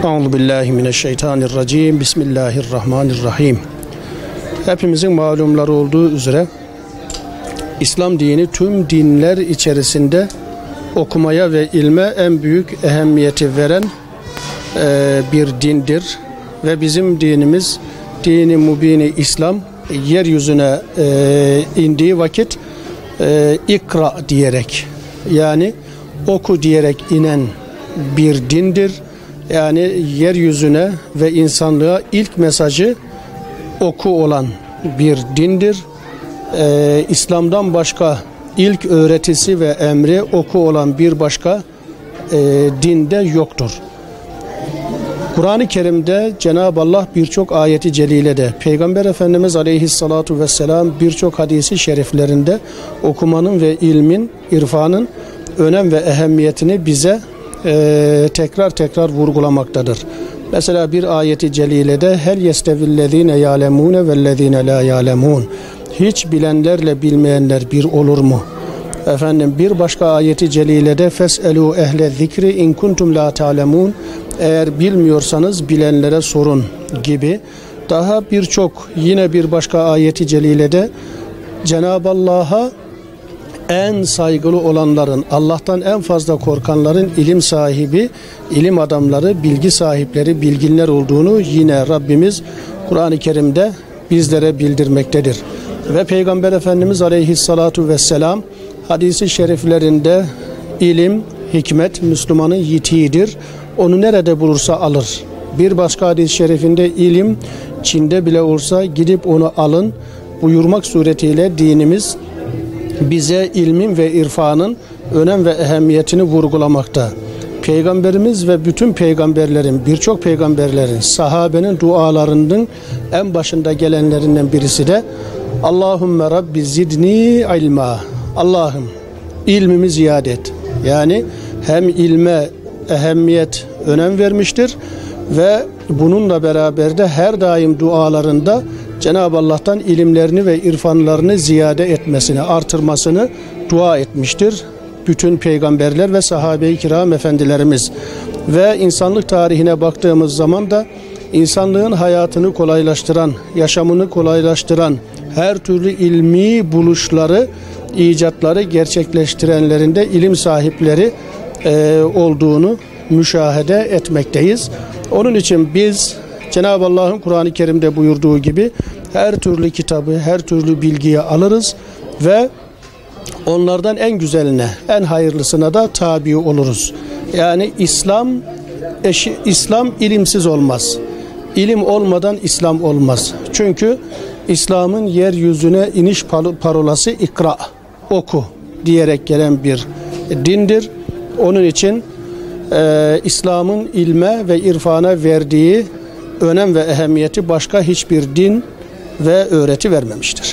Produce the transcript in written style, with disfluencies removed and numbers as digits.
Euzubillahimineşşeytanirracim. Bismillahirrahmanirrahim. Hepimizin malumları olduğu üzere İslam dini tüm dinler içerisinde okumaya ve ilme en büyük ehemmiyeti veren bir dindir. Ve bizim dinimiz, dini mübini İslam, yeryüzüne indiği vakit ikra diyerek, yani oku diyerek inen bir dindir. Yani yeryüzüne ve insanlığa ilk mesajı oku olan bir dindir. İslam'dan başka ilk öğretisi ve emri oku olan bir başka dinde yoktur. Kur'an-ı Kerim'de Cenab-ı Allah birçok ayeti celilede, Peygamber Efendimiz Aleyhissalatu vesselam birçok hadisi şeriflerinde okumanın ve ilmin, irfanın önem ve ehemmiyetini bize tekrar tekrar vurgulamaktadır. Mesela bir ayeti celilede hel yestevillezine ya'lemune vellezine la ya'lemun. Hiç bilenlerle bilmeyenler bir olur mu? Efendim bir başka ayeti celilede feselu ehle zikri in kuntum la ta'lemun. Eğer bilmiyorsanız bilenlere sorun gibi. Daha birçok yine bir başka ayeti celilede Cenab-ı Allah'a en saygılı olanların, Allah'tan en fazla korkanların ilim sahibi, ilim adamları, bilgi sahipleri, bilginler olduğunu yine Rabbimiz Kur'an-ı Kerim'de bizlere bildirmektedir. Ve Peygamber Efendimiz Aleyhissalatu vesselam hadisi şeriflerinde ilim, hikmet Müslümanın yitiğidir. Onu nerede bulursa alır. Bir başka hadis-i şerifinde ilim Çin'de bile olsa gidip onu alın buyurmak suretiyle dinimiz bize ilmin ve irfanın önem ve ehemmiyetini vurgulamakta. Peygamberimiz ve bütün peygamberlerin, birçok peygamberlerin, sahabenin dualarının en başında gelenlerinden birisi de Allahümme Rabbi zidni ilma. Allah'ım ilmimi ziyade et. Yani hem ilme ehemmiyet, önem vermiştir ve bununla beraber de her daim dualarında Cenab-ı Allah'tan ilimlerini ve irfanlarını ziyade etmesini, artırmasını dua etmiştir. Bütün peygamberler ve sahabe-i kiram efendilerimiz. Ve insanlık tarihine baktığımız zaman da insanlığın hayatını kolaylaştıran, yaşamını kolaylaştıran her türlü ilmi buluşları, icatları gerçekleştirenlerin de ilim sahipleri olduğunu müşahede etmekteyiz. Onun için biz Cenab-ı Allah'ın Kur'an-ı Kerim'de buyurduğu gibi her türlü kitabı, her türlü bilgiyi alırız ve onlardan en güzeline, en hayırlısına da tabi oluruz. Yani İslam ilimsiz olmaz. İlim olmadan İslam olmaz. Çünkü İslam'ın yeryüzüne iniş parolası ikra, oku diyerek gelen bir dindir. Onun için İslam'ın ilme ve irfana verdiği önem ve ehemmiyeti başka hiçbir din ve öğreti vermemiştir.